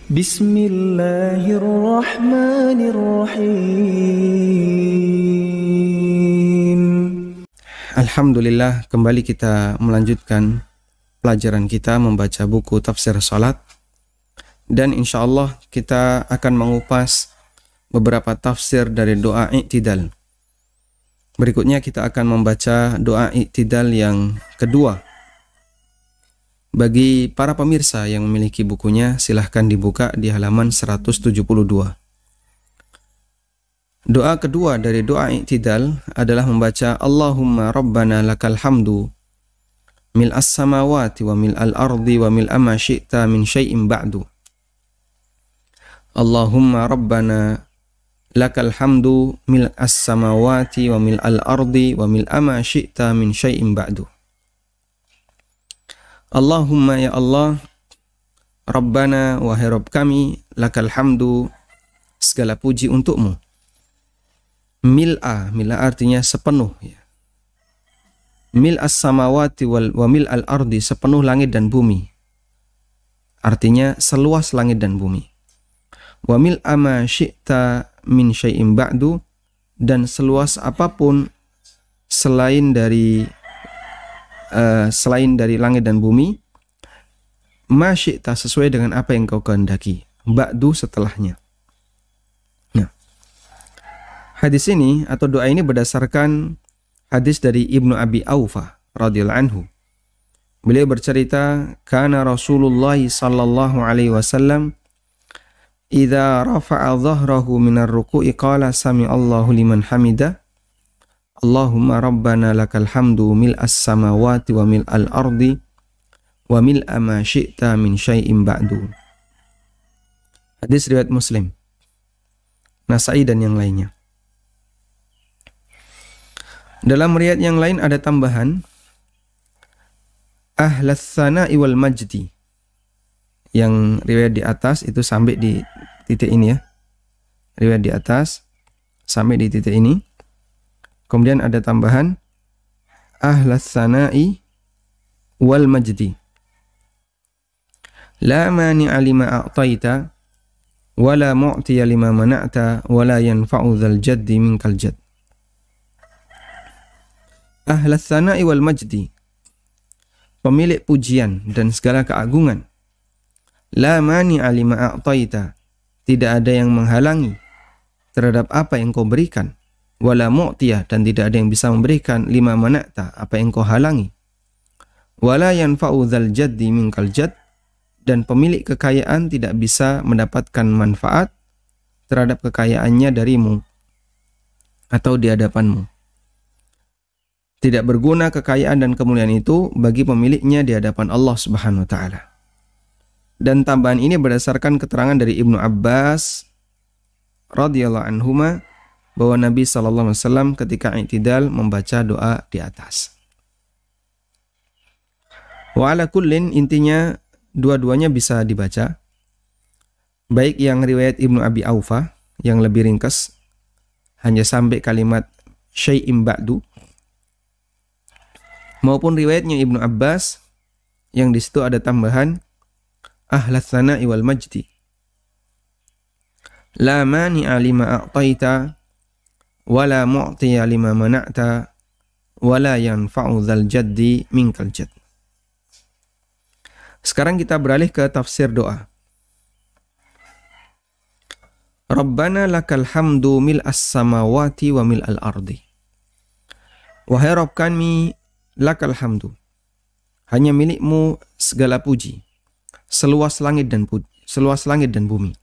Bismillahirrahmanirrahim. Alhamdulillah, kembali kita melanjutkan pelajaran kita membaca buku tafsir salat. Dan insya Allah kita akan mengupas beberapa tafsir dari doa i'tidal. Berikutnya kita akan membaca doa i'tidal yang kedua. Bagi para pemirsa yang memiliki bukunya, silahkan dibuka di halaman 172. Doa kedua dari doa i'tidal adalah membaca Allahumma Rabbana lakal hamdu mil'as samawati wa mil'al ardi wa mil'a ma syi'ta min syai'in ba'du. Allahumma Rabbana lakal hamdu mil'as samawati wa mil'al ardi wa mil'a ma syi'ta min syai'in ba'du. Allahumma ya Allah, Rabbana wahai Rabb kami, lakal hamdu, segala puji untukmu. Mil'a artinya sepenuh ya. Mil'as samawati wa mil'al ardi, sepenuh langit dan bumi. Artinya seluas langit dan bumi. Wa mil'a ma syi'ta min syai'in ba'du, dan seluas apapun selain dari langit dan bumi, ma syi'ta, sesuai dengan apa yang kau kehendaki, ba'du, setelahnya. Nah, hadis ini atau doa ini berdasarkan hadis dari Ibnu Abi Aufa radhiyallahu anhu. Beliau bercerita, kana Rasulullah sallallahu alaihi wasallam idza rafa'a dhahrahu minar ruku'i qala sami'allahu liman hamidah. Allahumma Rabbana lakal hamdu mil'as samawati wa mil'al ardi wa mil'a ma syi'ta min syai'in ba'du. Hadis riwayat Muslim, Nasa'i dan yang lainnya. Dalam riwayat yang lain ada tambahan ahlas tsana'i wal majdi. Yang riwayat di atas itu sampai di titik ini ya. Riwayat di atas sampai di titik ini. Kemudian ada tambahan ahlas tsana'i wal majdi. La mani'a lima a'taita wa la mu'tiya lima mana'ta wa la yanfa'u dzal jaddi minkal jadd. Ahlas tsana'i wal majdi, pemilik pujian dan segala keagungan. La mani'a lima a'taita, tidak ada yang menghalangi terhadap apa yang kau berikan. Wala mu'tiyah, dan tidak ada yang bisa memberikan lima mana'ta, apa yang kau halangi. Wala yanfa'u dzal jaddi minkal jadd, dan pemilik kekayaan tidak bisa mendapatkan manfaat terhadap kekayaannya darimu atau di hadapanmu. Tidak berguna kekayaan dan kemuliaan itu bagi pemiliknya di hadapan Allah Subhanahu wa taala. Dan tambahan ini berdasarkan keterangan dari Ibnu Abbas radhiyallahu anhuma bahwa Nabi SAW ketika i'tidal membaca doa di atas. Wa ala kullin, intinya dua-duanya bisa dibaca. Baik yang riwayat Ibnu Abi Aufa yang lebih ringkas, hanya sampai kalimat syai'im ba'du, maupun riwayatnya Ibnu Abbas yang di situ ada tambahan ahlas tsana'i wal majdi. La mani'a lima a'taita wala mu'tiya lima mana'ta wala yanfa'u dzal jaddi minkal jadd. Sekarang kita beralih ke tafsir doa. Rabbana lakal hamdu mil'as samawati wa mil'al ardi. Wahai Rabb kami, lakal hamdu, hanya milikmu segala puji, seluas langit dan bumi.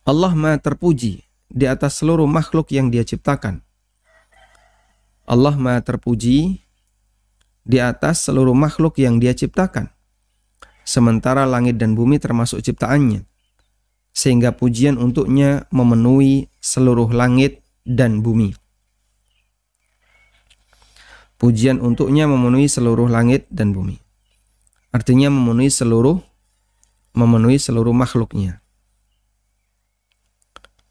Allah Maha terpuji di atas seluruh makhluk yang Dia ciptakan. Allah Maha terpuji di atas seluruh makhluk yang Dia ciptakan, sementara langit dan bumi termasuk ciptaannya, sehingga pujian untuknya memenuhi seluruh langit dan bumi. Pujian untuknya memenuhi seluruh langit dan bumi. Artinya memenuhi seluruh makhluknya.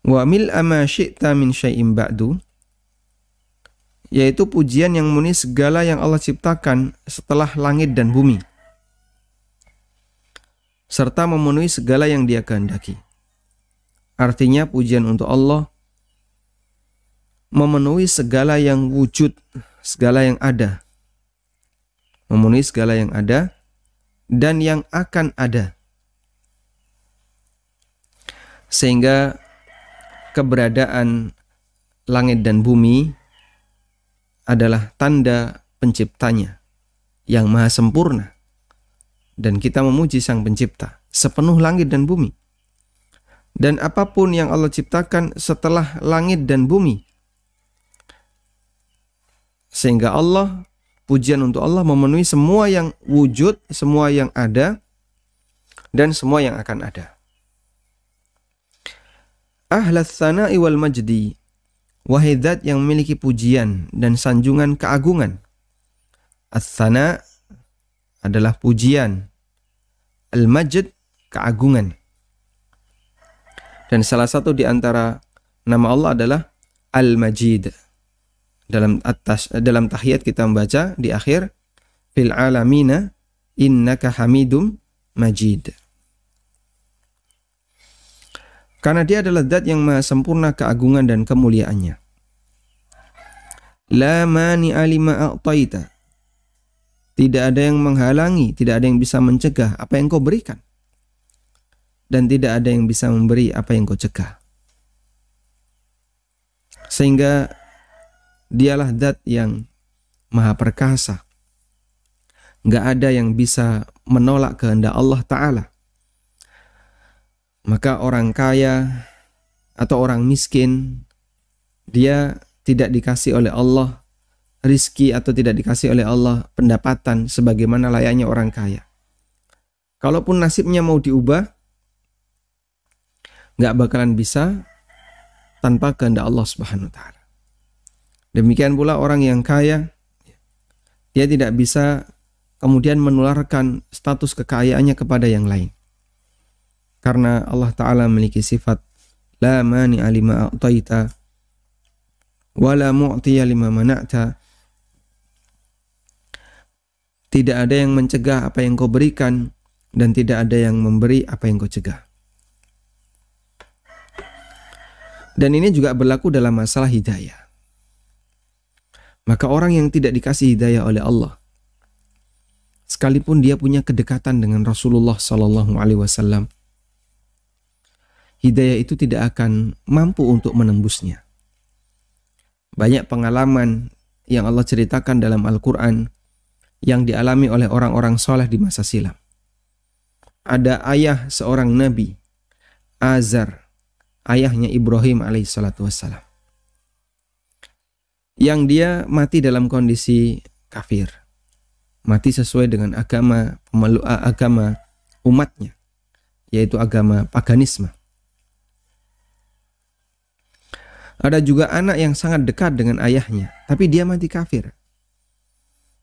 Wa mil'a ma syi'ta min syai'in ba'du, yaitu pujian yang memenuhi segala yang Allah ciptakan setelah langit dan bumi. serta memenuhi segala yang Dia kehendaki. Artinya pujian untuk Allah memenuhi segala yang wujud, segala yang ada. Memenuhi segala yang ada dan yang akan ada. Sehingga keberadaan langit dan bumi adalah tanda penciptanya yang maha sempurna. Dan kita memuji Sang Pencipta sepenuh langit dan bumi. Dan apapun yang Allah ciptakan setelah langit dan bumi. Sehingga Allah, pujian untuk Allah memenuhi semua yang wujud, semua yang ada, dan semua yang akan ada. Ahlas tsana'i wal majdi, wahai zat yang memiliki pujian dan sanjungan keagungan. Ats-tsana' adalah pujian, al-majd keagungan. Dan salah satu di antara nama Allah adalah Al-Majid. Dalam tahiyat kita membaca di akhir, fil alamina innaka hamidum majid. Karena Dia adalah zat yang maha sempurna keagungan dan kemuliaannya. La mani'a lima a'taita. Tidak ada yang menghalangi, tidak ada yang bisa mencegah apa yang Kau berikan. Dan tidak ada yang bisa memberi apa yang Kau cegah. Sehingga Dialah zat yang maha perkasa. Gak ada yang bisa menolak kehendak Allah Ta'ala. Maka orang kaya atau orang miskin, dia tidak dikasih oleh Allah rizki atau tidak dikasih oleh Allah pendapatan sebagaimana layaknya orang kaya. Kalaupun nasibnya mau diubah, gak bakalan bisa tanpa kehendak Allah Subhanahu wa Ta'ala. Demikian pula orang yang kaya, dia tidak bisa kemudian menularkan status kekayaannya kepada yang lain. Karena Allah Ta'ala memiliki sifat la mani'a lima a'taita wa la mu'tiya lima mana'ta. Tidak ada yang mencegah apa yang Kau berikan dan tidak ada yang memberi apa yang Kau cegah. Dan ini juga berlaku dalam masalah hidayah. Maka orang yang tidak dikasih hidayah oleh Allah, sekalipun dia punya kedekatan dengan Rasulullah SAW, hidayah itu tidak akan mampu untuk menembusnya. Banyak pengalaman yang Allah ceritakan dalam Al-Quran yang dialami oleh orang-orang soleh di masa silam. Ada ayah seorang nabi, Azar, ayahnya Ibrahim alaihissalatu wassalam, yang dia mati dalam kondisi kafir, mati sesuai dengan agama umatnya, yaitu agama paganisme. Ada juga anak yang sangat dekat dengan ayahnya, tapi dia mati kafir,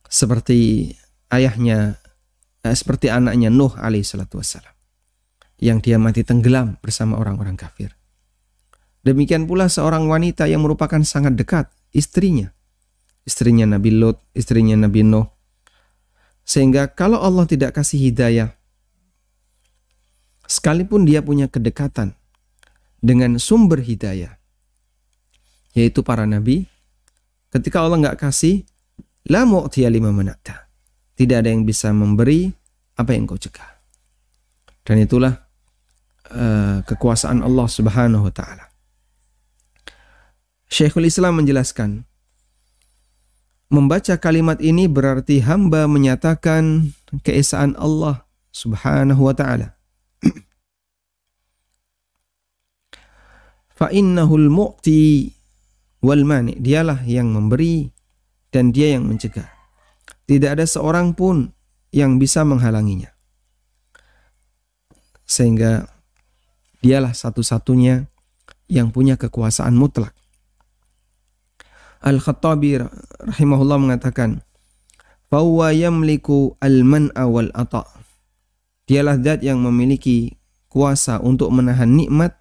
seperti anaknya Nuh alaihissalatu wassalam, yang dia mati tenggelam bersama orang-orang kafir. Demikian pula seorang wanita yang merupakan sangat dekat, istrinya Nabi Lot, istrinya Nabi Nuh. Sehingga kalau Allah tidak kasih hidayah, sekalipun dia punya kedekatan dengan sumber hidayah, yaitu para nabi, ketika Allah nggak kasih, la mu'tiya lima mana'ta, tidak ada yang bisa memberi apa yang Kau cegah. Dan itulah kekuasaan Allah Subhanahu wa Ta'ala. Syekhul Islam menjelaskan, membaca kalimat ini berarti hamba menyatakan keesaan Allah Subhanahu wa Ta'ala. Fa innahul mu'ti wal mani, dialah yang memberi dan dia yang mencegah. Tidak ada seorang pun yang bisa menghalanginya. Sehingga dialah satu-satunya yang punya kekuasaan mutlak. Al-Khattabi rahimahullah mengatakan, "Fahuwa yamliku al-man'a wal ata." Dialah zat yang memiliki kuasa untuk menahan nikmat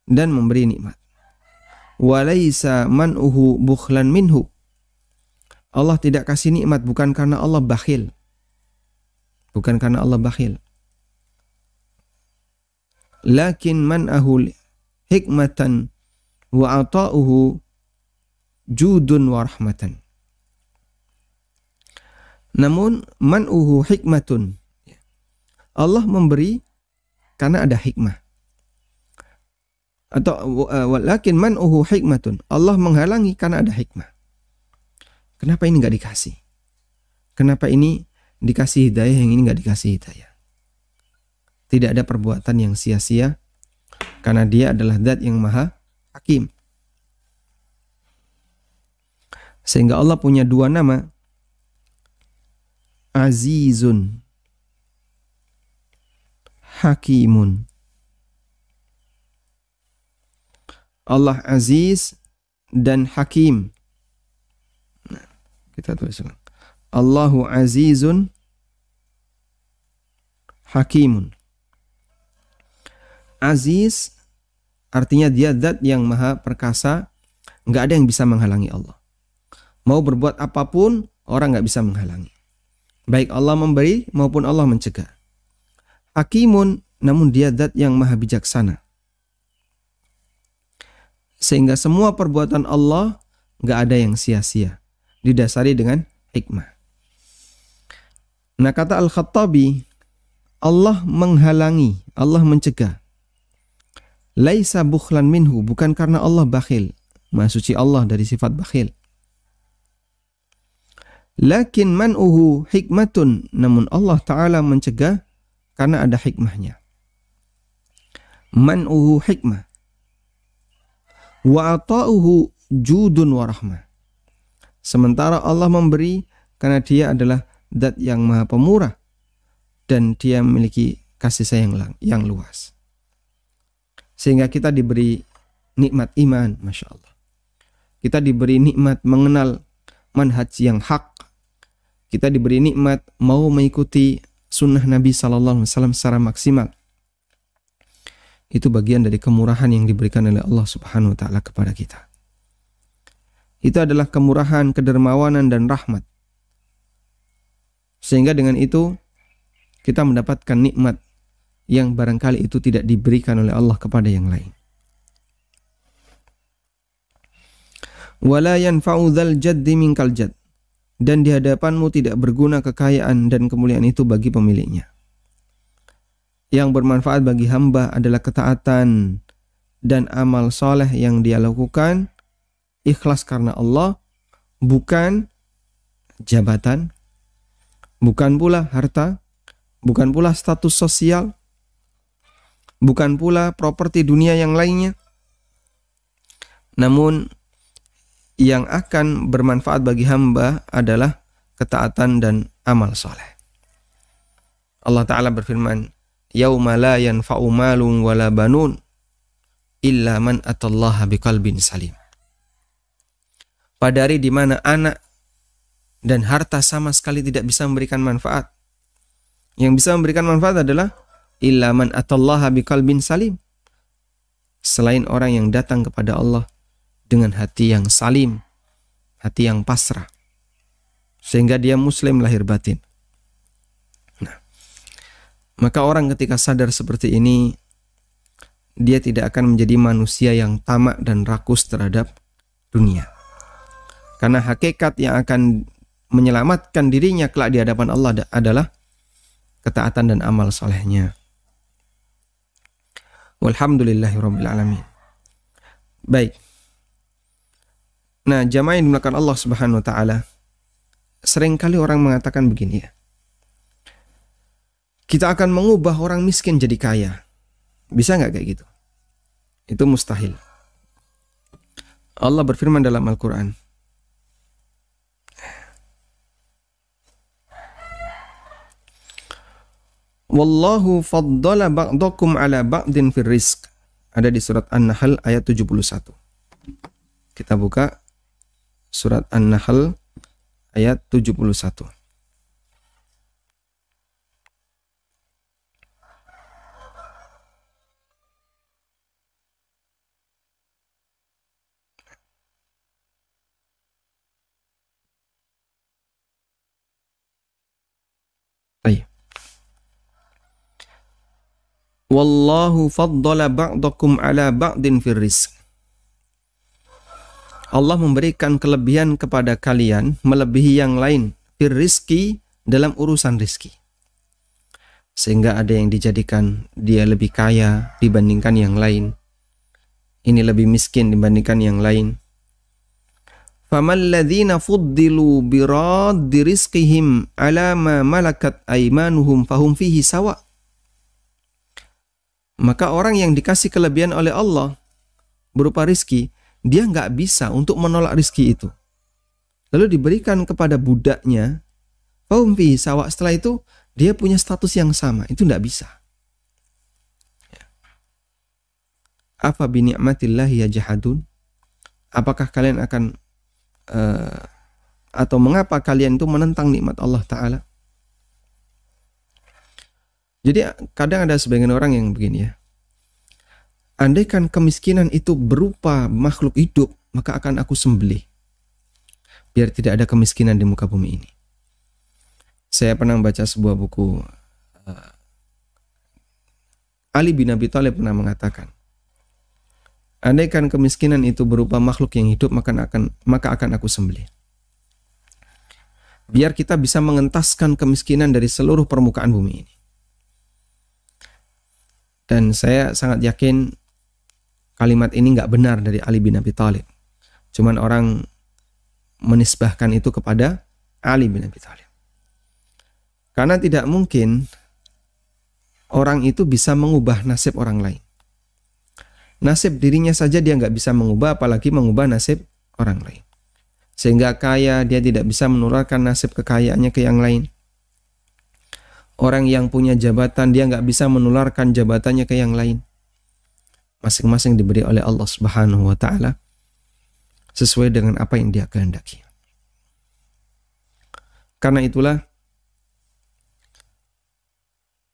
dan memberi nikmat. Wa laisa man'uhu bukhlan minhu. Allah tidak kasih nikmat bukan karena Allah bakhil. Bukan karena Allah bakhil. lakin man'ahu hikmatan wa ata'uhu judun wa rahmatan. Namun man'uhu hikmatun, Allah memberi karena ada hikmah. Atau walakin man'uhu hikmatun, Allah menghalangi karena ada hikmah. Kenapa ini nggak dikasih? Kenapa ini dikasih hidayah, yang ini nggak dikasih hidayah? Tidak ada perbuatan yang sia-sia, karena Dia adalah Zat yang Maha Hakim. Sehingga Allah punya dua nama, Azizun, Hakimun. Allah Aziz dan Hakim. Nah, kita tulis ulang. Allahu Azizun Hakimun. Aziz artinya Dia Zat yang Maha Perkasa, nggak ada yang bisa menghalangi Allah. Mau berbuat apapun, orang nggak bisa menghalangi. Baik Allah memberi maupun Allah mencegah. Hakimun, namun Dia Zat yang Maha Bijaksana. Sehingga semua perbuatan Allah nggak ada yang sia-sia, didasari dengan hikmah. Nah, kata Al-Khattabi, Allah menghalangi, Allah mencegah. Laisa bukhlan minhu, bukan karena Allah bakhil. Maha suci Allah dari sifat bakhil. Lakin man'uhu hikmatun, namun Allah Ta'ala mencegah karena ada hikmahnya. Man'uhu hikmah. Wa ata'uhu judun wa rahmah. Sementara Allah memberi karena Dia adalah Zat yang Maha Pemurah dan Dia memiliki kasih sayang yang luas. Sehingga kita diberi nikmat iman, Masya Allah. Kita diberi nikmat mengenal manhaj yang hak. Kita diberi nikmat mau mengikuti sunnah Nabi SAW secara maksimal. Itu bagian dari kemurahan yang diberikan oleh Allah Subhanahu wa Ta'ala kepada kita. Itu adalah kemurahan, kedermawanan, dan rahmat. Sehingga dengan itu kita mendapatkan nikmat yang barangkali itu tidak diberikan oleh Allah kepada yang lain. Wala yanfa'u dzal jaddi minkal jadd, dan di hadapanmu tidak berguna kekayaan dan kemuliaan itu bagi pemiliknya. Yang bermanfaat bagi hamba adalah ketaatan dan amal soleh yang dia lakukan ikhlas karena Allah, bukan jabatan, bukan pula harta, bukan pula status sosial, bukan pula properti dunia yang lainnya. Namun yang akan bermanfaat bagi hamba adalah ketaatan dan amal soleh. Allah Ta'ala berfirman, Yauma la yanfa'u malun wala banun illa man atallaha biqalbin salim. Pada hari di mana anak dan harta sama sekali tidak bisa memberikan manfaat. Yang bisa memberikan manfaat adalah illa man atallaha biqalbin salim. Selain orang yang datang kepada Allah dengan hati yang salim, hati yang pasrah, sehingga dia muslim lahir batin. Nah, maka orang ketika sadar seperti ini, dia tidak akan menjadi manusia yang tamak dan rakus terhadap dunia. Karena hakikat yang akan menyelamatkan dirinya kelak di hadapan Allah adalah ketaatan dan amal solehnya. Walhamdulillahirabbil alamin. Baik. Nah, jamaah yang dimuliakan Allah Subhanahu wa taala, seringkali orang mengatakan begini ya. Kita akan mengubah orang miskin jadi kaya. Bisa nggak kayak gitu? Itu mustahil. Allah berfirman dalam Al-Quran, Wallahu faddala ba'dakum ala ba'din fir rizq. Ada di surat An-Nahl ayat 71. Kita buka surat An-Nahl ayat 71. Baik. Wallahu faddala ba'dakum ala ba'din fir rizq. Allah memberikan kelebihan kepada kalian melebihi yang lain fir rizki, dalam urusan rizki. Sehingga ada yang dijadikan dia lebih kaya dibandingkan yang lain. Ini lebih miskin dibandingkan yang lain. Famal ladzina fuddilu biraddi rizqihim ala ma malakat aymanuhum fahum fihi sawa. Maka orang yang dikasih kelebihan oleh Allah berupa rizki, dia nggak bisa untuk menolak rizki itu. Lalu diberikan kepada budaknya, fahum fihi sawa. Setelah itu dia punya status yang sama. Itu nggak bisa. Afa bi ni'matillahi yajhadun? Apakah kalian akan atau mengapa kalian itu menentang nikmat Allah Ta'ala? Jadi kadang ada sebagian orang yang begini ya. Andaikan kemiskinan itu berupa makhluk hidup, maka akan aku sembelih, biar tidak ada kemiskinan di muka bumi ini. Saya pernah baca sebuah buku, Ali bin Abi Thalib pernah mengatakan, andaikan kemiskinan itu berupa makhluk yang hidup, maka akan aku sembelih. Biar kita bisa mengentaskan kemiskinan dari seluruh permukaan bumi ini. Dan saya sangat yakin kalimat ini nggak benar dari Ali bin Abi Thalib. Cuman orang menisbahkan itu kepada Ali bin Abi Thalib. Karena tidak mungkin orang itu bisa mengubah nasib orang lain. Nasib dirinya saja dia nggak bisa mengubah, apalagi mengubah nasib orang lain. Sehingga kaya, dia tidak bisa menularkan nasib kekayaannya ke yang lain. Orang yang punya jabatan, dia nggak bisa menularkan jabatannya ke yang lain. Masing-masing diberi oleh Allah Subhanahu wa Ta'ala sesuai dengan apa yang dia kehendaki. Karena itulah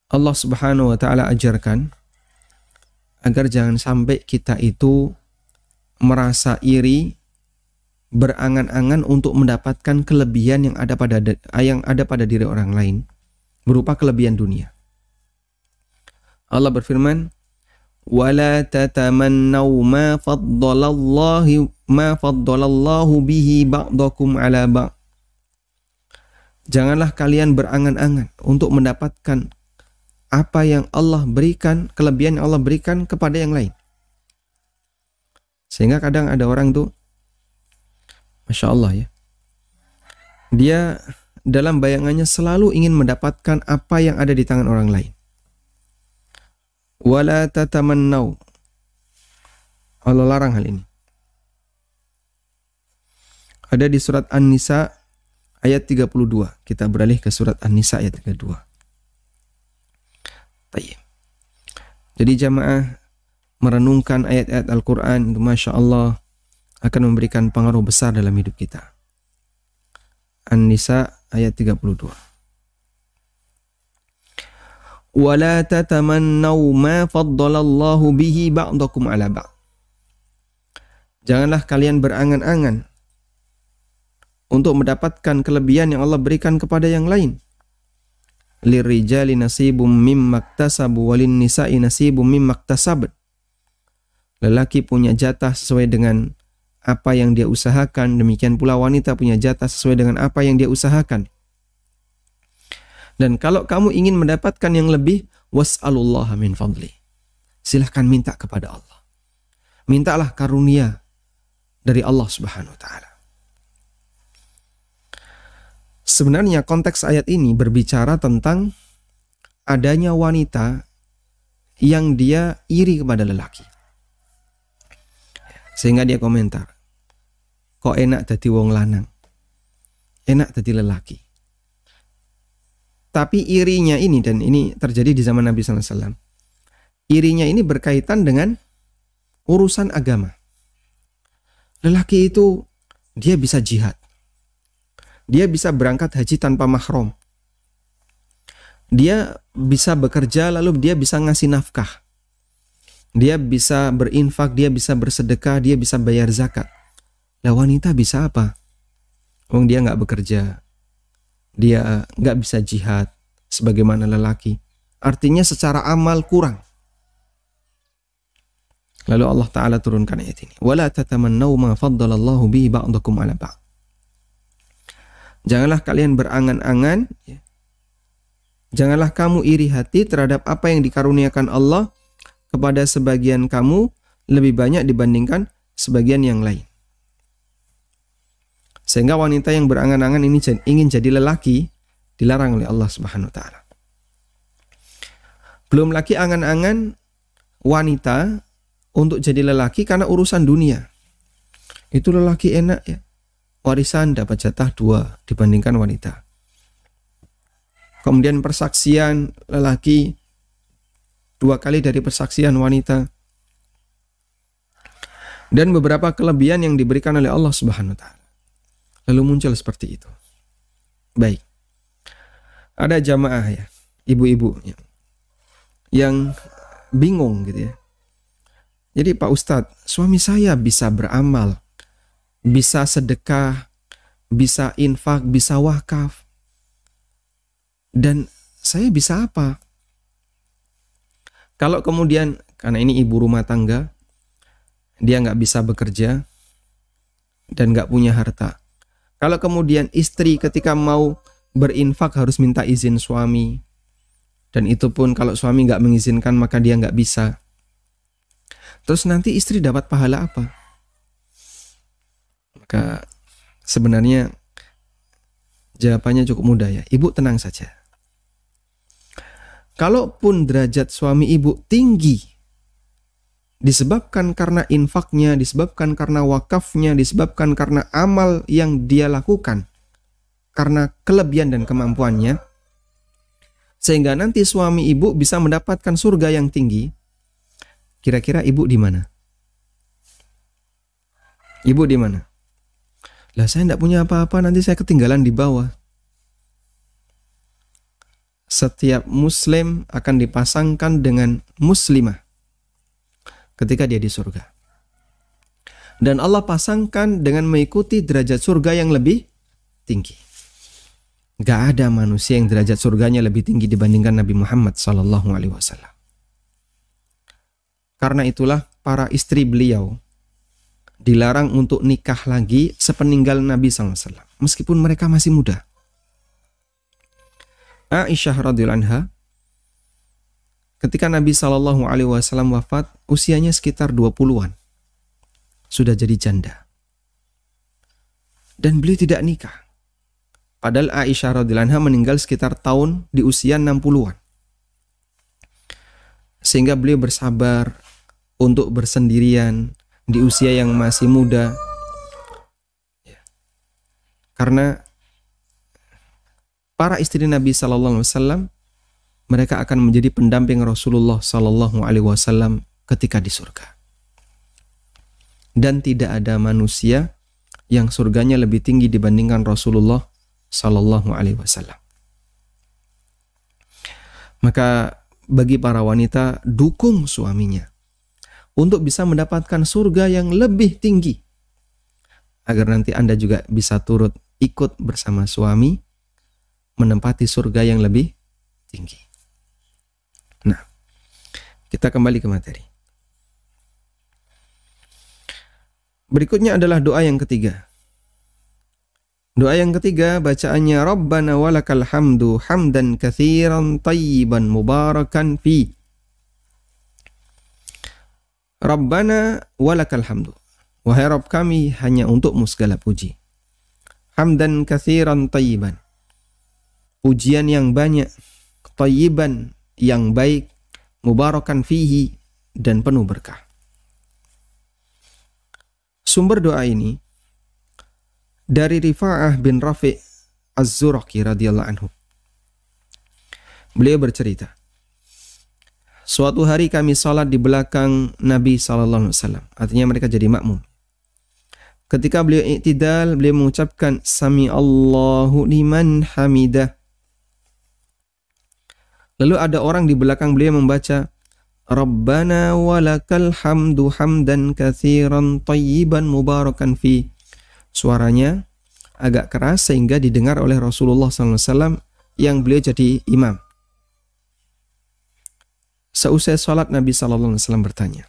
Allah Subhanahu wa Ta'ala ajarkan agar jangan sampai kita itu merasa iri, berangan-angan untuk mendapatkan kelebihan yang ada pada diri orang lain berupa kelebihan dunia. Allah berfirman, "Wala tatamannaw ma faddalallahu bihi ba'dakum 'ala ba'd." Janganlah kalian berangan-angan untuk mendapatkan apa yang Allah berikan, kelebihan yang Allah berikan kepada yang lain. Sehingga kadang ada orang tuh, Masya Allah ya, dia dalam bayangannya selalu ingin mendapatkan apa yang ada di tangan orang lain. Wala tatamannaw. Allah larang hal ini. Ada di surat An-Nisa ayat 32. Kita beralih ke surat An-Nisa ayat 32. Baik. Jadi jamaah merenungkan ayat-ayat Al-Quran itu Masya Allah akan memberikan pengaruh besar dalam hidup kita. An-Nisa ayat 32. Wala tatamannaw ma faddalallahu bihi ba'dakum 'ala ba'd. Janganlah kalian berangan-angan untuk mendapatkan kelebihan yang Allah berikan kepada yang lain. Lirijali nasibum mimma iktasabu walin nisa'i nasibum mimma iktasabat. Lelaki punya jatah sesuai dengan apa yang dia usahakan, demikian pula wanita punya jatah sesuai dengan apa yang dia usahakan. Dan kalau kamu ingin mendapatkan yang lebih, was'alullaha min fadli. Silahkan minta kepada Allah. Mintalah karunia dari Allah Subhanahu wa Ta'ala. Sebenarnya konteks ayat ini berbicara tentang adanya wanita yang dia iri kepada lelaki. Sehingga dia komentar, kok enak dadi wong lanang, enak dadi lelaki. Tapi irinya ini, dan ini terjadi di zaman Nabi SAW, irinya ini berkaitan dengan urusan agama. Lelaki itu dia bisa jihad, dia bisa berangkat haji tanpa mahram, dia bisa bekerja lalu dia bisa ngasih nafkah, dia bisa berinfak, dia bisa bersedekah, dia bisa bayar zakat. Lah wanita bisa apa? Wong dia nggak bekerja, dia nggak bisa jihad sebagaimana lelaki. Artinya secara amal kurang. Lalu Allah Ta'ala turunkan ayat ini. وَلَا تَتَمَنَّوْا مَا فَضَّلَ اللَّهُ بِهِ بَعْضَكُمْ عَلَى بَعْضٍ. Janganlah kalian berangan-angan, ya. Janganlah kamu iri hati terhadap apa yang dikaruniakan Allah kepada sebagian kamu lebih banyak dibandingkan sebagian yang lain. Sehingga wanita yang berangan-angan ini ingin jadi lelaki dilarang oleh Allah Subhanahu wa taala. Belum lagi angan-angan wanita untuk jadi lelaki karena urusan dunia. Itu lelaki enak ya. Warisan dapat jatah 2 dibandingkan wanita. Kemudian persaksian lelaki 2 kali dari persaksian wanita. Dan beberapa kelebihan yang diberikan oleh Allah Subhanahu wa taala. Lalu muncul seperti itu. Baik. Ada jamaah ya, ibu-ibu ya, yang bingung gitu ya. Jadi Pak Ustadz, suami saya bisa beramal, bisa sedekah, bisa infak, bisa wakaf. Dan saya bisa apa? Kalau kemudian, karena ini ibu rumah tangga, dia nggak bisa bekerja dan nggak punya harta. Kalau kemudian istri ketika mau berinfak harus minta izin suami, dan itu pun kalau suami nggak mengizinkan maka dia nggak bisa. Terus nanti istri dapat pahala apa? Maka sebenarnya jawabannya cukup mudah ya. Ibu tenang saja. Kalaupun derajat suami ibu tinggi disebabkan karena infaknya, disebabkan karena wakafnya, disebabkan karena amal yang dia lakukan, karena kelebihan dan kemampuannya, sehingga nanti suami ibu bisa mendapatkan surga yang tinggi, kira-kira ibu di mana? Ibu di mana? Lah saya tidak punya apa-apa, nanti saya ketinggalan di bawah. Setiap muslim akan dipasangkan dengan muslimah ketika dia di surga. Dan Allah pasangkan dengan mengikuti derajat surga yang lebih tinggi. Gak ada manusia yang derajat surganya lebih tinggi dibandingkan Nabi Muhammad SAW. Karena itulah para istri beliau dilarang untuk nikah lagi sepeninggal Nabi SAW. Meskipun mereka masih muda. Aisyah radhiyallahu anha, ketika Nabi SAW wafat, usianya sekitar 20-an. Sudah jadi janda. Dan beliau tidak nikah. Padahal Aisyah radhiyallahu anha meninggal sekitar tahun di usia 60-an. Sehingga beliau bersabar untuk bersendirian di usia yang masih muda. Karena para istri Nabi SAW, mereka akan menjadi pendamping Rasulullah SAW ketika di surga. Dan tidak ada manusia yang surganya lebih tinggi dibandingkan Rasulullah SAW. Maka bagi para wanita, dukung suaminya untuk bisa mendapatkan surga yang lebih tinggi, agar nanti Anda juga bisa turut ikut bersama suami menempati surga yang lebih tinggi. Nah, kita kembali ke materi. Berikutnya adalah doa yang ketiga. Doa yang ketiga bacaannya Rabbana walakal hamdu hamdan katsiran tayyiban mubarakan fi. Rabbana walakal hamdu. Wahai Rabb kami, hanya untukmu segala puji. Hamdan katsiran tayyiban. Pujian yang banyak, tayyiban yang baik, mubarakan fihi dan penuh berkah. Sumber doa ini dari Rifa'ah bin Rafi' Az-Zuraqi radhiyallahu anhu. Beliau bercerita, suatu hari kami salat di belakang Nabi SAW. Artinya mereka jadi makmum. Ketika beliau i'tidal, beliau mengucapkan Sami Allahu liman hamidah. Lalu ada orang di belakang beliau membaca Rabbana walakal hamdu hamdan katsiran tayyiban mubarakan fi. Suaranya agak keras sehingga didengar oleh Rasulullah SAW yang beliau jadi imam. Seusai sholat Nabi SAW bertanya,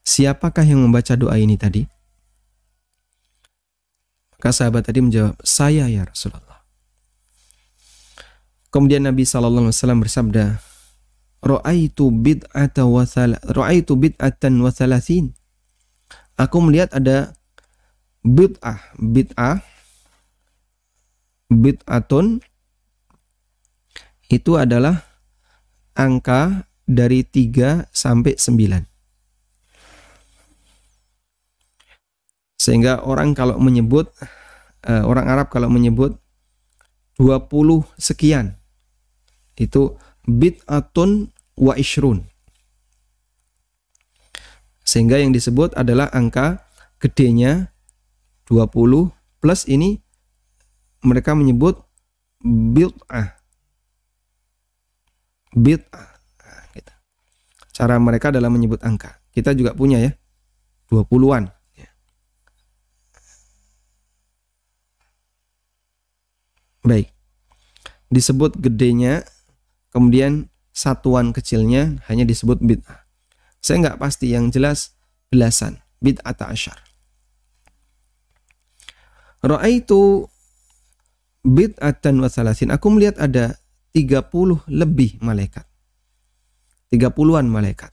siapakah yang membaca doa ini tadi? Maka sahabat tadi menjawab, saya ya Rasulullah. Kemudian Nabi SAW bersabda, Ra'aitu bid'atan wa thalathin. Aku melihat ada bid'atun itu adalah angka dari 3 sampai 9. Sehingga orang Arab kalau menyebut 20 sekian, itu bid'atun wa ishrun. Sehingga yang disebut adalah angka gedenya 20 plus ini mereka menyebut bid'ah. Gitu. Cara mereka dalam menyebut angka. Kita juga punya ya, 20-an. Baik. Disebut gedenya, kemudian satuan kecilnya hanya disebut bid'ah. Saya nggak pasti, yang jelas belasan, bid'ata asyar. Ra'aitu bid'atan wa thalathin. Aku melihat ada 30 lebih malaikat. 30-an malaikat.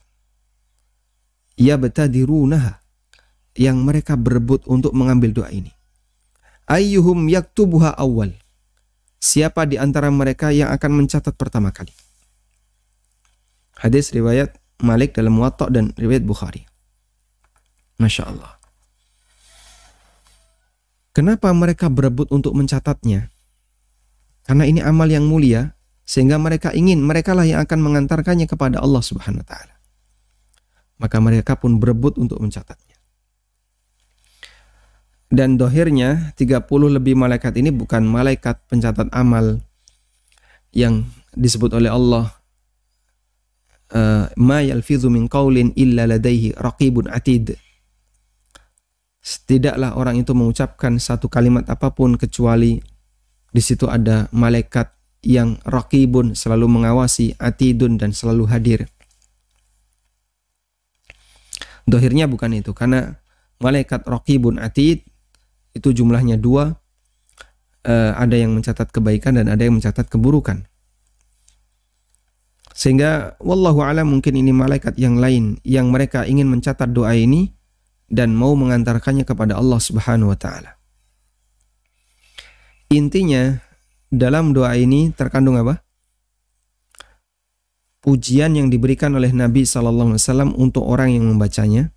Yabtadirunaha, yang mereka berebut untuk mengambil doa ini. Ayyuhum yaktubuha awal. Siapa di antara mereka yang akan mencatat pertama kali? Hadis riwayat Malik dalam Muwatta dan riwayat Bukhari. Masya Allah. Kenapa mereka berebut untuk mencatatnya? Karena ini amal yang mulia, sehingga mereka ingin, merekalah yang akan mengantarkannya kepada Allah Subhanahu wa taala. Maka mereka pun berebut untuk mencatatnya. Dan dohirnya 30 lebih malaikat ini bukan malaikat pencatat amal yang disebut oleh Allah ma yalfidhu min qaulin illa ladaihi raqibun atid. Tidaklah orang itu mengucapkan satu kalimat apapun kecuali di situ ada malaikat yang raqibun, selalu mengawasi, atidun, dan selalu hadir. Dohirnya bukan itu, karena malaikat raqibun atid itu jumlahnya 2, ada yang mencatat kebaikan dan ada yang mencatat keburukan. Sehingga wallahu a'lam, mungkin ini malaikat yang lain yang mereka ingin mencatat doa ini dan mau mengantarkannya kepada Allah Subhanahu wa taala. Intinya dalam doa ini terkandung apa? Pujian yang diberikan oleh Nabi SAW untuk orang yang membacanya,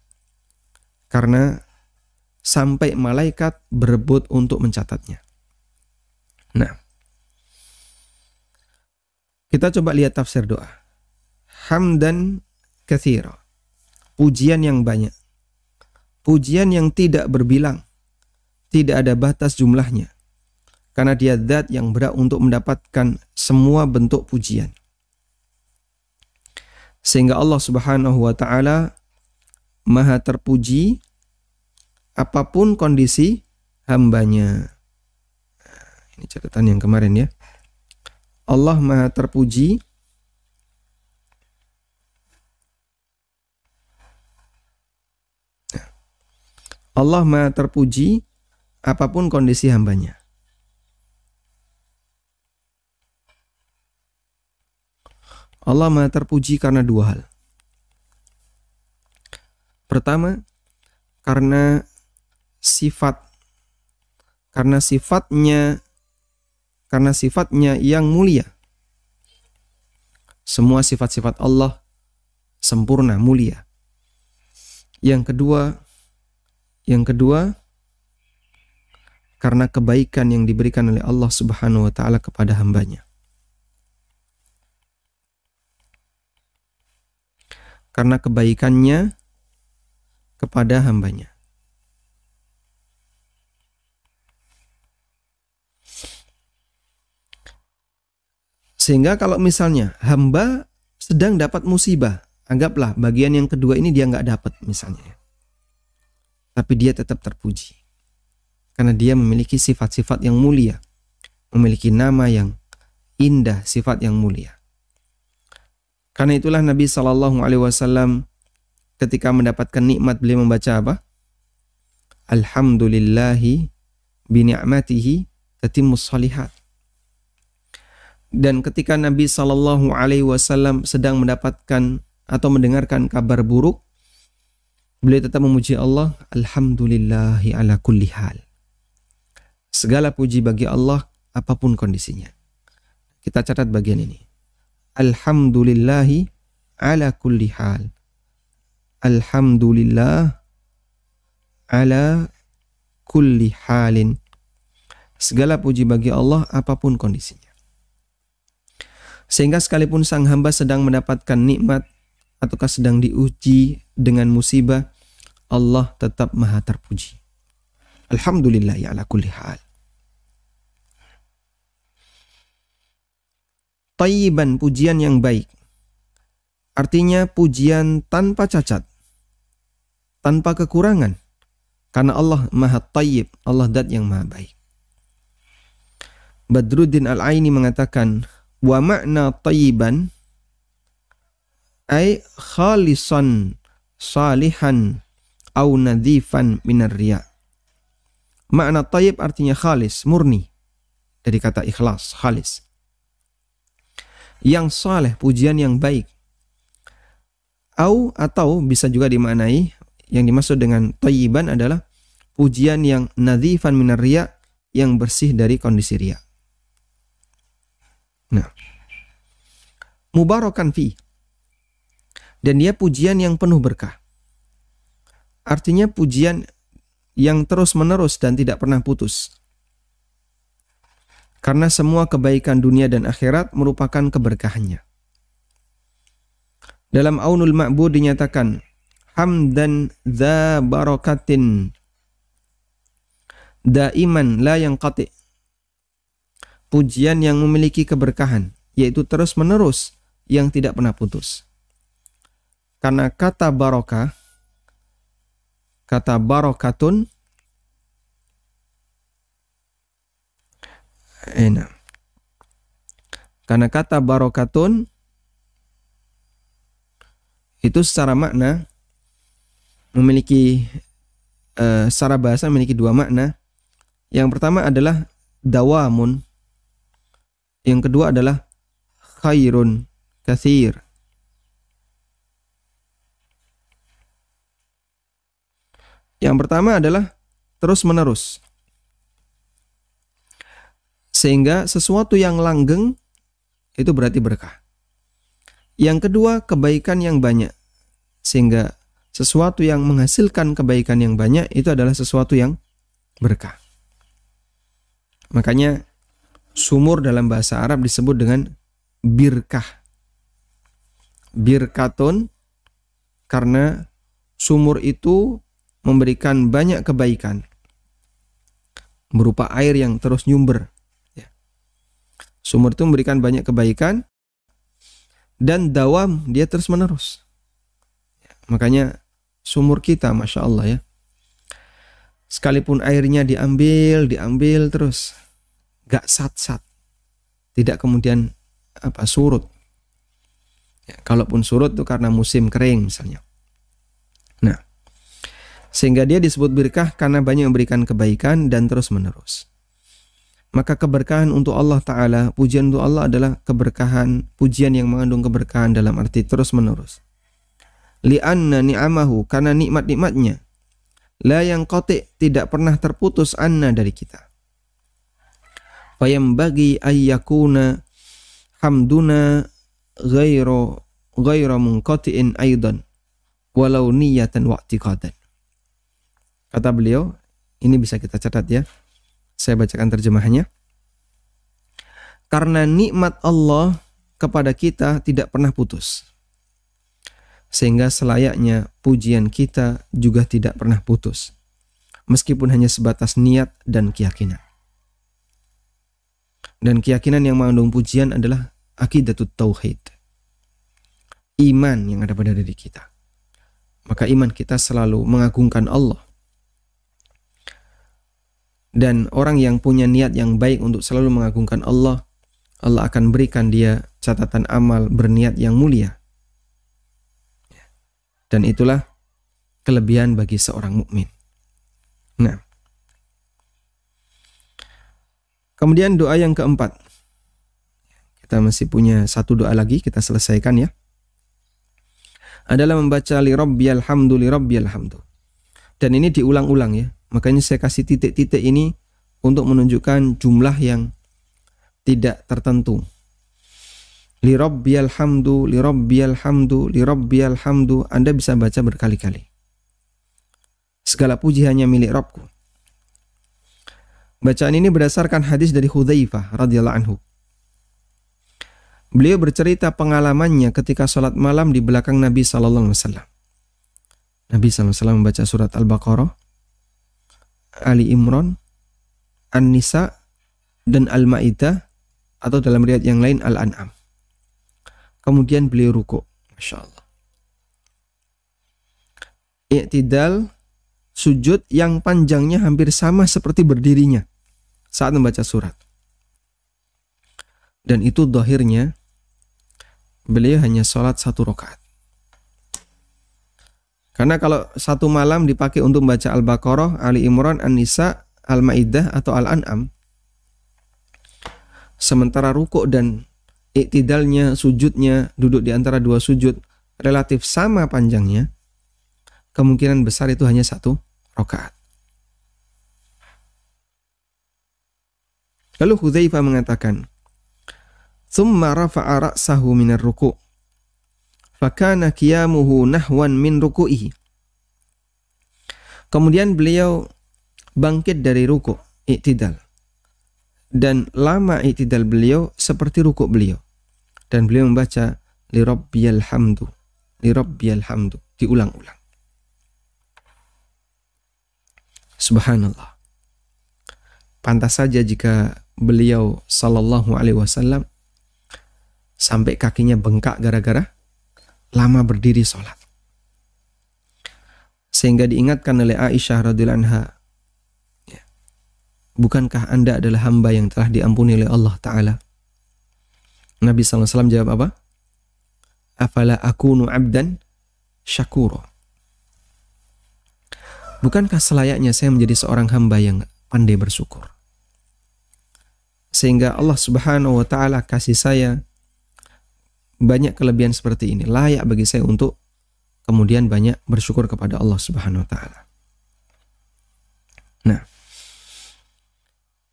karena sampai malaikat berebut untuk mencatatnya. Nah, kita coba lihat tafsir doa. Hamdan katsira. Pujian yang banyak. Pujian yang tidak berbilang. Tidak ada batas jumlahnya. Karena dia zat yang berhak untuk mendapatkan semua bentuk pujian. Sehingga Allah Subhanahu wa taala Maha terpuji apapun kondisi hambanya. Ini catatan yang kemarin ya. Allah Maha terpuji Allah Maha terpuji apapun kondisi hambanya. Allah Maha terpuji karena 2 hal. Pertama, karena sifatnya yang mulia. Semua sifat-sifat Allah sempurna, mulia. Yang kedua, karena kebaikan yang diberikan oleh Allah Subhanahu wa taala kepada hambanya. Karena kebaikannya kepada hambanya. Sehingga kalau misalnya hamba sedang dapat musibah, anggaplah bagian yang kedua ini dia nggak dapat misalnya, tapi dia tetap terpuji karena dia memiliki sifat-sifat yang mulia, memiliki nama yang indah, sifat yang mulia. Karena itulah Nabi SAW ketika mendapatkan nikmat beliau membaca apa? Alhamdulillahi bini'matihi tatimmus shalihat. Dan ketika Nabi Shallallahu Alaihi Wasallam sedang mendapatkan atau mendengarkan kabar buruk, beliau tetap memuji Allah, Alhamdulillahi ala kulli hal. Segala puji bagi Allah apapun kondisinya. Kita catat bagian ini. Alhamdulillahi ala kulli hal. Alhamdulillah ala kulli halin. Segala puji bagi Allah apapun kondisinya. Sehingga sekalipun sang hamba sedang mendapatkan nikmat ataukah sedang diuji dengan musibah, Allah tetap maha terpuji. Alhamdulillah ya ala kulli hal. Tayyiban, pujian yang baik. Artinya pujian tanpa cacat, tanpa kekurangan. Karena Allah maha tayyib, Allah zat yang maha baik. Badruddin Al-Aini mengatakan, wa makna tayyiban ay khalisan salihan au nadhifan minar riya. Makna tayyib artinya khalis, murni, dari kata ikhlas, khalis. Yang saleh, pujian yang baik. Atau bisa juga dimaknai, yang dimaksud dengan tayyiban adalah pujian yang nadhifan minar riya, yang bersih dari kondisi riya. Nah, mubarakan fi, dan dia pujian yang penuh berkah. Artinya pujian yang terus menerus dan tidak pernah putus. Karena semua kebaikan dunia dan akhirat merupakan keberkahannya. Dalam Aunul Ma'bud dinyatakan, hamdan dza barakatin daiman la yanqati. Pujian yang memiliki keberkahan, yaitu terus menerus, yang tidak pernah putus. Karena kata barokah, kata barokatun, karena kata barokatun itu secara makna memiliki, secara bahasa memiliki dua makna. Yang pertama adalah dawamun, yang kedua adalah khairun katsir. Yang pertama adalah terus menerus, sehingga sesuatu yang langgeng itu berarti berkah. Yang kedua, kebaikan yang banyak, sehingga sesuatu yang menghasilkan kebaikan yang banyak itu adalah sesuatu yang berkah. Makanya sumur dalam bahasa Arab disebut dengan birkah. Birkatun, karena sumur itu memberikan banyak kebaikan berupa air yang terus nyumber. Sumur itu memberikan banyak kebaikan dan dawam, dia terus menerus. Makanya sumur kita, Masya Allah ya, sekalipun airnya diambil terus, gak sat-sat, tidak kemudian surut. Ya, kalaupun surut itu karena musim kering misalnya. Nah, sehingga dia disebut berkah karena banyak memberikan kebaikan dan terus menerus. Maka keberkahan untuk Allah Ta'ala, pujian untuk Allah adalah keberkahan, pujian yang mengandung keberkahan dalam arti terus menerus. Li'anna ni'amahu, karena nikmat-nikmatnya, la yang qati', tidak pernah terputus anna dari kita. Fayambagi ayyakuna hamduna ghairu munqati'in aidan walau niyatan wa'tiqadan. Kata beliau, ini bisa kita catat ya, saya bacakan terjemahannya. Karena nikmat Allah kepada kita tidak pernah putus, sehingga selayaknya pujian kita juga tidak pernah putus, meskipun hanya sebatas niat dan keyakinan. Dan keyakinan yang mengandung pujian adalah aqidatut tauhid, iman yang ada pada diri kita. Maka iman kita selalu mengagungkan Allah. Dan orang yang punya niat yang baik untuk selalu mengagungkan Allah, Allah akan berikan dia catatan amal berniat yang mulia. Dan itulah kelebihan bagi seorang mukmin. Nah, kemudian doa yang keempat. Kita masih punya satu doa lagi, kita selesaikan ya. Adalah membaca li rabbiyal hamdu. Dan ini diulang-ulang ya. Makanya saya kasih titik-titik ini untuk menunjukkan jumlah yang tidak tertentu. Li rabbiyal hamdu. Anda bisa baca berkali-kali. Segala puji hanya milik Rabbku. Bacaan ini berdasarkan hadis dari Hudzaifah radhiyallahu anhu. Beliau bercerita pengalamannya ketika sholat malam di belakang Nabi SAW. Nabi SAW membaca surat Al-Baqarah, Ali Imran, An-Nisa, dan Al-Ma'idah, atau dalam riwayat yang lain Al-An'am. Kemudian beliau rukuk. Masya Allah. I'tidal, sujud yang panjangnya hampir sama seperti berdirinya saat membaca surat. Dan itu zahirnya beliau hanya sholat 1 rakaat. Karena kalau satu malam dipakai untuk membaca Al-Baqarah, Ali Imran, An-Nisa, Al-Ma'idah, atau Al-An'am, sementara rukuk dan iktidalnya, sujudnya, duduk di antara dua sujud relatif sama panjangnya, kemungkinan besar itu hanya 1 rakaat. Lalu Hudzaifah mengatakan, "Tsumma rafa'a ra'sahu minar ruku', fakana qiyamuhu nahwan min ruku'ihi." Kemudian beliau bangkit dari ruku', i'tidal. Dan lama i'tidal beliau seperti ruku' beliau. Dan beliau membaca li rabbiyal hamdu, diulang-ulang. Subhanallah. Pantas saja jika beliau sallallahu alaihi wasallam sampai kakinya bengkak gara-gara lama berdiri sholat. Sehingga diingatkan oleh Aisyah radhiyallahu anha, ya, bukankah Anda adalah hamba yang telah diampuni oleh Allah Ta'ala? Nabi SAW jawab apa? Afala akunu abdan syakuro. Bukankah selayaknya saya menjadi seorang hamba yang pandai bersyukur? Sehingga Allah Subhanahu wa Ta'ala kasih saya banyak kelebihan seperti ini, layak bagi saya untuk kemudian banyak bersyukur kepada Allah Subhanahu wa Ta'ala. Nah,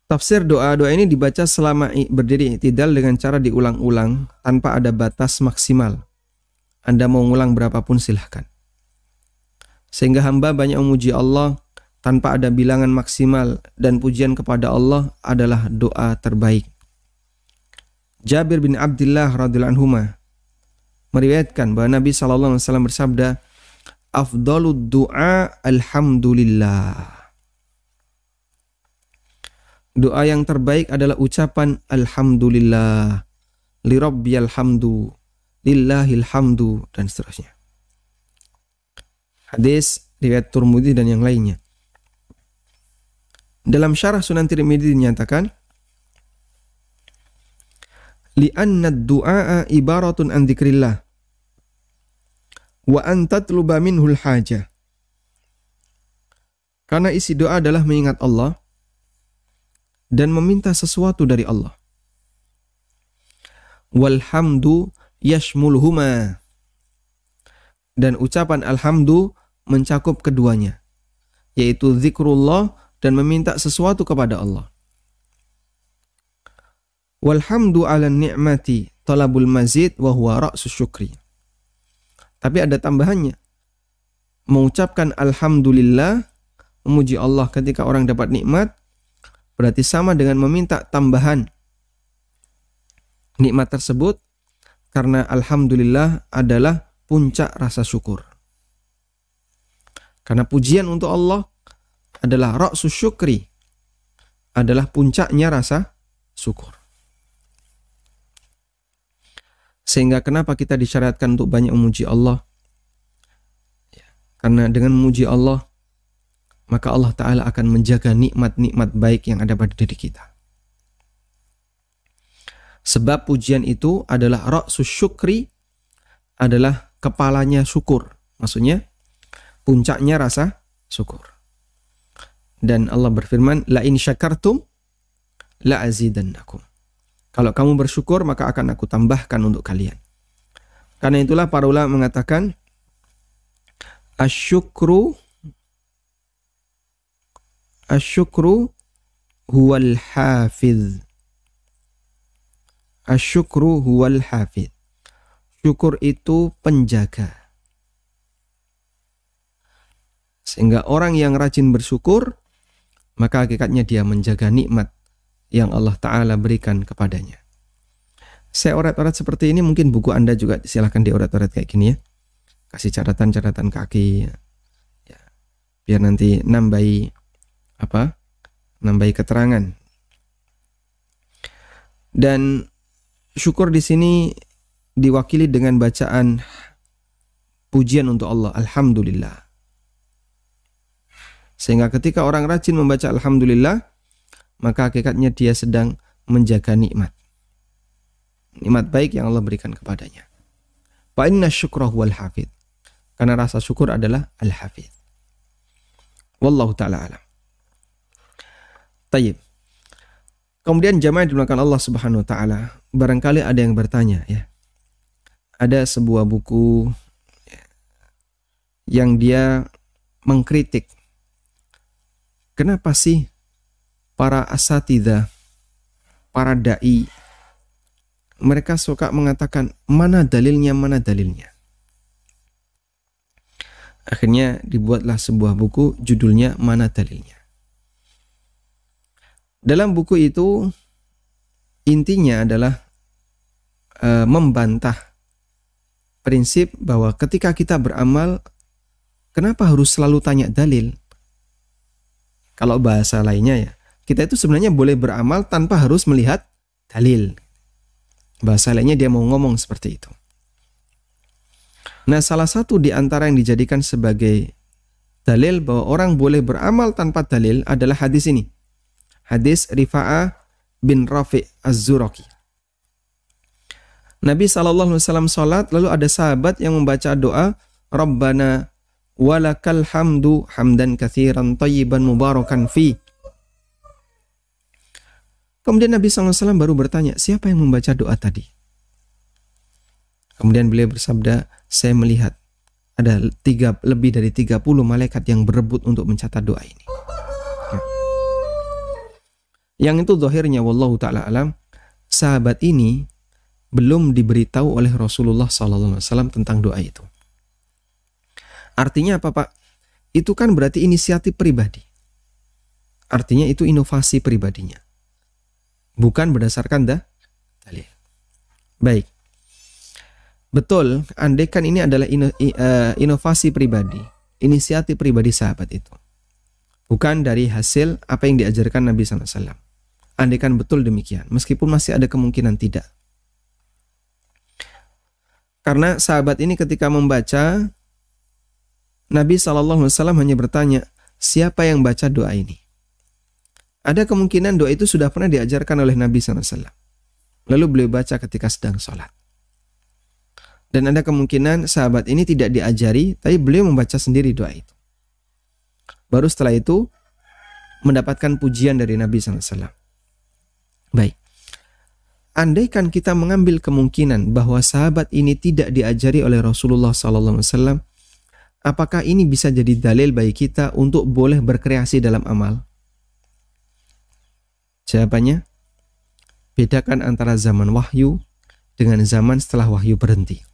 tafsir doa-doa ini dibaca selama berdiri i'tidal dengan cara diulang-ulang tanpa ada batas maksimal. Anda mau ngulang berapapun silahkan. Sehingga hamba banyak memuji Allah tanpa ada bilangan maksimal, dan pujian kepada Allah adalah doa terbaik. Jabir bin Abdullah radhiyallahu anhuma meriwayatkan bahwa Nabi SAW bersabda, "Afdalud du'a alhamdulillah." Doa yang terbaik adalah ucapan alhamdulillah, li rabbiyal hamdu, lillahil hamdu, dan seterusnya. Hadis riwayat Tirmidzi dan yang lainnya. Dalam syarah Sunan Tirmidzi dinyatakan, li'anna ad-du'a ibaratun an dzikrillah wa an tatluba minhul hajah. Karena isi doa adalah mengingat Allah dan meminta sesuatu dari Allah. Walhamdu yashmuluhuma. Dan ucapan alhamdu mencakup keduanya, yaitu zikrullah dan meminta sesuatu kepada Allah. Walhamdu ala ni'mati talabul mazid wa huwa ra'sus syukri. Tapi ada tambahannya. Mengucapkan alhamdulillah, memuji Allah ketika orang dapat nikmat, berarti sama dengan meminta tambahan nikmat tersebut, karena alhamdulillah adalah puncak rasa syukur. Karena pujian untuk Allah adalah ra'sus syukri, adalah puncaknya rasa syukur. Sehingga kenapa kita disyariatkan untuk banyak memuji Allah? Karena dengan memuji Allah, maka Allah Ta'ala akan menjaga nikmat-nikmat baik yang ada pada diri kita. Sebab pujian itu adalah ra'sus syukri, adalah kepalanya syukur. Maksudnya, puncaknya rasa syukur. Dan Allah berfirman, la in syakartum la azidannakum. Kalau kamu bersyukur maka akan aku tambahkan untuk kalian. Karena itulah para ulama mengatakan asyukru huwal hafiz. Asyukru huwal hafiz. Syukur itu penjaga. Sehingga orang yang rajin bersyukur, maka hakikatnya dia menjaga nikmat yang Allah Ta'ala berikan kepadanya. Saya oret-oret seperti ini, mungkin buku Anda juga silahkan dioret-oret kayak gini ya. Kasih catatan-catatan kaki ya, biar nanti nambahi keterangan. Dan syukur di sini diwakili dengan bacaan pujian untuk Allah, alhamdulillah. Sehingga ketika orang rajin membaca alhamdulillah, maka hakikatnya dia sedang menjaga nikmat baik yang Allah berikan kepadanya. Fa inna syukra huwal hafidh. Karena rasa syukur adalah al-hafidh. Wallahu ta'ala alam. Tayyib. Kemudian jamaah yang dimuliakan Allah Subhanahu wa taala, barangkali ada yang bertanya ya. Ada sebuah buku yang dia mengkritik, kenapa sih para asatidzah, para dai, mereka suka mengatakan mana dalilnya. Akhirnya dibuatlah sebuah buku judulnya Mana Dalilnya. Dalam buku itu intinya adalah membantah prinsip bahwa ketika kita beramal, kenapa harus selalu tanya dalil? Kalau bahasa lainnya ya, kita itu sebenarnya boleh beramal tanpa harus melihat dalil. Bahasa lainnya dia mau ngomong seperti itu. Nah, salah satu di antara yang dijadikan sebagai dalil bahwa orang boleh beramal tanpa dalil adalah hadis ini. Hadis Rifa'ah bin Rafi' Az-Zuraki. Nabi SAW salat, lalu ada sahabat yang membaca doa, Rabbana walakal hamdu hamdan katsiran thayyiban mubarakan fi. Kemudian Nabi SAW baru bertanya, siapa yang membaca doa tadi? Kemudian beliau bersabda, saya melihat ada lebih dari 30 malaikat yang berebut untuk mencatat doa ini. Ya. Yang itu zahirnya, wallahu ta'ala alam, sahabat ini belum diberitahu oleh Rasulullah SAW tentang doa itu. Artinya apa, Pak? Itu kan berarti inisiatif pribadi. Artinya itu inovasi pribadinya. Bukan berdasarkan dalil. Baik. Betul, andaikan ini adalah inovasi pribadi, inisiatif pribadi sahabat itu. Bukan dari hasil apa yang diajarkan Nabi SAW. Andaikan betul demikian, meskipun masih ada kemungkinan tidak. Karena sahabat ini ketika membaca, Nabi SAW hanya bertanya, siapa yang baca doa ini? Ada kemungkinan doa itu sudah pernah diajarkan oleh Nabi SAW. Lalu beliau baca ketika sedang sholat. Dan ada kemungkinan sahabat ini tidak diajari, tapi beliau membaca sendiri doa itu. Baru setelah itu mendapatkan pujian dari Nabi SAW. Baik. Andaikan kita mengambil kemungkinan bahwa sahabat ini tidak diajari oleh Rasulullah SAW, apakah ini bisa jadi dalil bagi kita untuk boleh berkreasi dalam amal? Jawabannya, bedakan antara zaman wahyu dengan zaman setelah wahyu berhenti.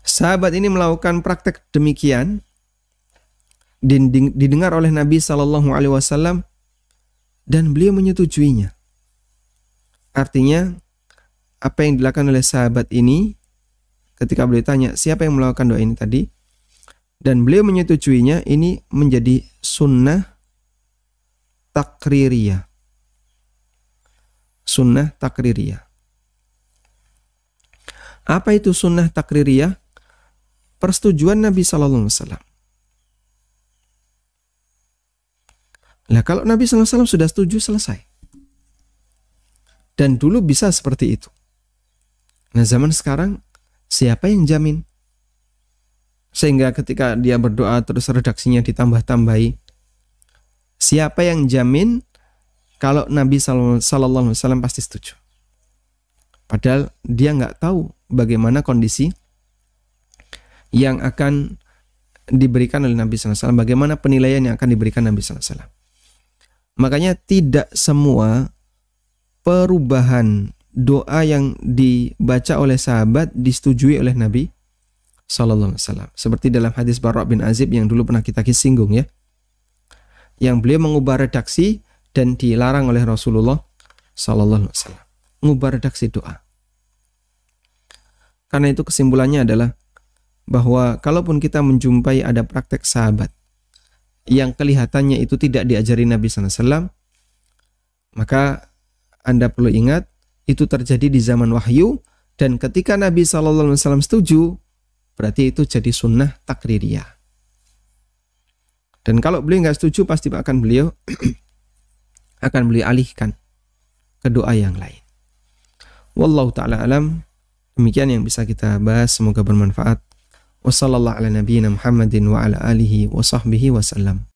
Sahabat ini melakukan praktek demikian, didengar oleh Nabi SAW, dan beliau menyetujuinya. Artinya, apa yang dilakukan oleh sahabat ini, ketika beliau tanya, siapa yang melakukan doa ini tadi? Dan beliau menyetujuinya, ini menjadi sunnah takririyah. Sunnah takririyah. Apa itu sunnah takririyah? Persetujuan Nabi SAW. Nah, kalau Nabi SAW sudah setuju, selesai. Dan dulu bisa seperti itu. Nah, zaman sekarang, siapa yang jamin? Sehingga ketika dia berdoa terus redaksinya ditambah-tambahi. Siapa yang jamin kalau Nabi Sallallahu Alaihi Wasallam pasti setuju? Padahal dia nggak tahu bagaimana kondisi yang akan diberikan oleh Nabi Sallallahu Alaihi Wasallam, bagaimana penilaian yang akan diberikan Nabi Sallallahu Alaihi Wasallam. Makanya tidak semua perubahan doa yang dibaca oleh sahabat disetujui oleh Nabi Sallallahu Alaihi Wasallam. Seperti dalam hadis Bara' bin Azib yang dulu pernah kita singgung ya, yang beliau mengubah redaksi dan dilarang oleh Rasulullah Sallallahu Alaihi Wasallam. Mengubah redaksi doa. Karena itu kesimpulannya adalah bahwa kalaupun kita menjumpai ada praktek sahabat yang kelihatannya itu tidak diajari Nabi Sallallahu Alaihi Wasallam, maka Anda perlu ingat itu terjadi di zaman wahyu, dan ketika Nabi Sallallahu Alaihi Wasallam setuju, berarti itu jadi sunnah takririyah. Dan kalau beliau nggak setuju, pasti akan beliau alihkan ke doa yang lain. Wallahu ta'ala alam. Demikian yang bisa kita bahas, semoga bermanfaat. Wassallallahu ala nabiyyina Muhammadin wa ala alihi wa sahbihi wasallam.